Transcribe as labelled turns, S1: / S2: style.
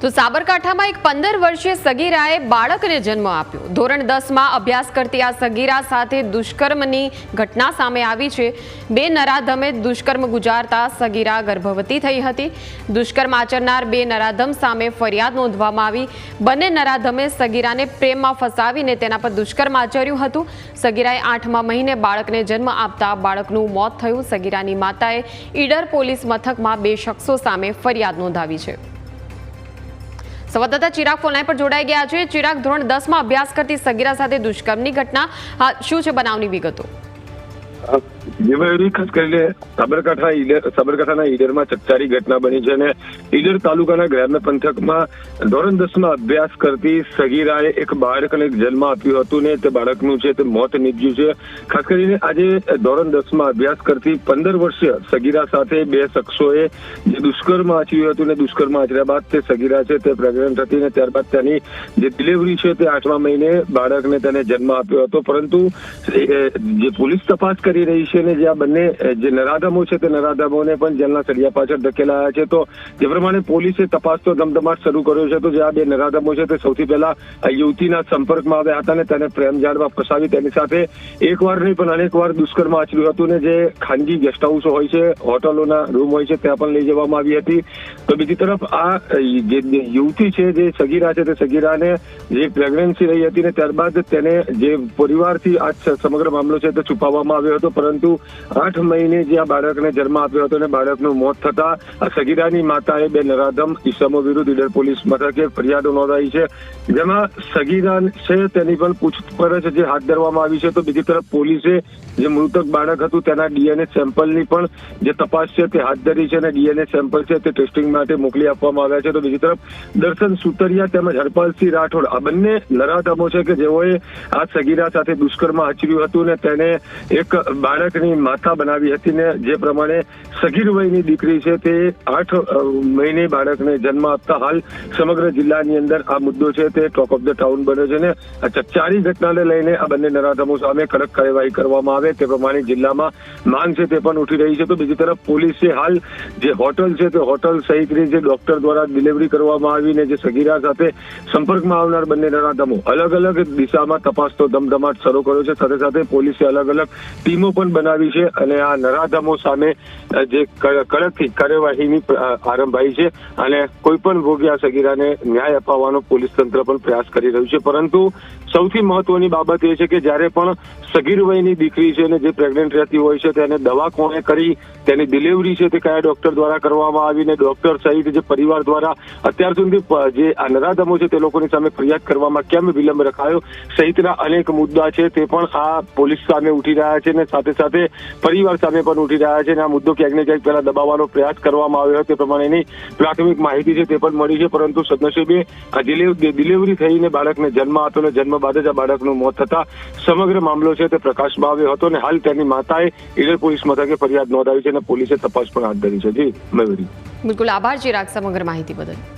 S1: તો સાબરકાંઠામાં એક 15 વર્ષીય સગીરાએ બાળકને જન્મ આપ્યો। ધોરણ 10માં અભ્યાસ કરતી આ સગીરા સાથે દુષ્કર્મની ઘટના સામે આવી છે। બે નરાધમે દુષ્કર્મ ગુજારતા સગીરા ગર્ભવતી થઈ હતી। દુષ્કર્મ આચરનાર બે નરાધમ સામે ફરિયાદ નોંધવામાં આવી। બંને નરાધમે સગીરાને પ્રેમમાં ફસાવીને તેના પર દુષ્કર્મ આચર્યું હતું। સગીરાએ 8મા મહિને બાળકને જન્મ આપતા બાળકનું મોત થયું। સગીરાની માતાએ ઈડર પોલીસ મથકમાં બે શખ્સો સામે ફરિયાદ નોંધાવી છે। સંવાદદાતા ચિરાગ ફોનલાઈન પર જોડાઈ ગયા છે। ચિરાગ, ધોરણ 10માં અભ્યાસ કરતી સગીરા સાથે દુષ્કર્મની ઘટના, શું છે બનાવની વિગતો?
S2: ખાસ કરીને સાબરકાંઠાના ઈડરમાં ચકચારી ઘટના બની છે અને ઈડર તાલુકાના ગ્રામ્ય પંથકમાં ધોરણ 10માં અભ્યાસ કરતી સગીરાએ એક બાળકને જન્મ આપ્યો હતો ને તે બાળકનું છે તે મોત નીપજ્યું છે। ખાસ કરીને આજે ધોરણ 10માં અભ્યાસ કરતી 15 વર્ષીય સગીરા સાથે બે શખ્સોએ જે દુષ્કર્મ આચર્યું હતું ને દુષ્કર્મ આચર્યા બાદ તે સગીરા છે તે પ્રેગ્નન્ટ હતી ને ત્યારબાદ તેની જે ડિલિવરી છે તે 8મા મહિને બાળકને તેને જન્મ આપ્યો હતો। પરંતુ જે પોલીસ તપાસ કરી રહી છે ને જે આ બંને જે નરાધમો છે તે નરાધમોને પણ જેલના સળિયા પાછળ ધકેલાયા છે। તો જે પ્રમાણે પોલીસે તપાસ તો ધમધમાટ શરૂ કર્યો છે। તો જે આ બે નરાધમો છે તે સૌથી પહેલા યુવતીના સંપર્કમાં આવ્યા હતા ને તેને પ્રેમ જાળમાં ફસાવી તેની સાથે એકવાર નહીં પણ અનેકવાર દુષ્કર્મ આચર્યું હતું ને જે ખાનગી ગેસ્ટ હાઉસો હોય છે, હોટલોના રૂમ હોય છે ત્યાં પણ લઈ જવામાં આવી હતી। તો બીજી તરફ આ જે યુવતી છે જે સગીરા છે તે સગીરાને જે પ્રેગ્નન્સી રહી હતી ને ત્યારબાદ તેને જે પરિવારથી આ સમગ્ર મામલો છે તે છુપાવવામાં આવ્યો હતો। પરંતુ 8 મહિને જે આ બાળકને જન્મ આપ્યો હતો અને બાળકનું મોત થતા આ સગીરાની માતાએ બે નરાધમ ઈસમો વિરુદ્ધ ઈડર પોલીસ મથકે ફરિયાદો નોંધાવી છે, જેમાં સગીરા છે તેની પણ પૂછપરછ જે હાથ ધરવામાં આવી છે। તો બીજી તરફ પોલીસે જે મૃતક બાળક હતું તેના ડીએનએ સેમ્પલની પણ જે તપાસ છે તે હાથ ધરી છે અને ડીએનએ સેમ્પલ છે તે ટેસ્ટિંગ માટે મોકલી આપવામાં આવ્યા છે। તો બીજી તરફ દર્શન સુતરિયા તેમજ હરપાલસિંહ રાઠોડ આ બંને નરાધમો છે કે જેઓએ આ સગીરા સાથે દુષ્કર્મ આચર્યું હતું ને તેને એક બાળકની માતા બનાવી હતી ને જે પ્રમાણે સગીર વયની દીકરી છે તે 8 મહિને બાળકને જન્મ આપતા હાલ સમગ્ર જિલ્લાની અંદર આ મુદ્દો છે તે ટોક ઓફ ધ ટાઉન બન્યો છે ને આ ચકચારી ઘટનાને લઈને આ બંને નરાધમો સામે કડક કાર્યવાહી કરવામાં આવે તે પ્રમાણે જિલ્લામાં માંગ છે તે પણ ઉઠી રહી છે। તો બીજી તરફ પોલીસે હાલ જે હોટલ છે તે હોટલ સહિતની જે ડોક્ટર દ્વારા ડિલિવરી કરવામાં આવીને જે સગીરા સાથે સંપર્કમાં આવનાર બંને નરાધમો અલગ અલગ દિશામાં તપાસ તો ધમધમાટ શરૂ કર્યો છે। સાથે સાથે પોલીસે અલગ અલગ ટીમો પણ બનાવી છે અને આ નરાધમો સામે જે કડક કાર્યવાહીની આરંભાઈ છે અને કોઈ પણ ભોગ્યા સગીરાને ન્યાય અપાવવાનો પોલીસ તંત્ર પણ પ્રયાસ કરી રહ્યું છે। પરંતુ સૌથી મહત્વની બાબત એ છે કે જ્યારે પણ સગીર વયની દીકરી છે અને જે પ્રેગ્નન્ટ રહેતી હોય છે તેને દવા કોણે કરી, તેની ડિલિવરી છે તે કયા ડોક્ટર દ્વારા કરવામાં આવી ને ડોક્ટર સહિત જે પરિવાર દ્વારા અત્યાર સુધી જે આ નરાધમો છે તે લોકોની સામે ફરિયાદ કરવામાં કેમ વિલંબ રખાયો સહિતના અનેક મુદ્દા છે તે પણ આ પોલીસ સામે ઉઠી રહ્યા છે ને સાથે સાથે પરિવાર સામે પણ ઉઠી રહ્યા છે અને આ મુદ્દો ક્યાંક ને ક્યાંક પહેલા દબાવવાનો પ્રયાસ કરવામાં આવ્યો તે પ્રમાણેની પ્રાથમિક માહિતી છે તે પણ મળી છે। પરંતુ સદનસીબે આ ડિલિવરી થઈને બાળકને જન્મ આપ્યો અને જન્મ બાદ જ આ બાળકનું મોત થતા સમગ્ર મામલો છે તે પ્રકાશમાં આવ્યો હતો અને હાલ તેની માતાએ ઈડર પોલીસ મથકે ફરિયાદ નોંધાવી છે અને પોલીસે તપાસ પણ હાથ ધરી છે। જી મયુરી,
S1: બિલકુલ આભાર ચિરાગ સમગ્ર માહિતી બદલ।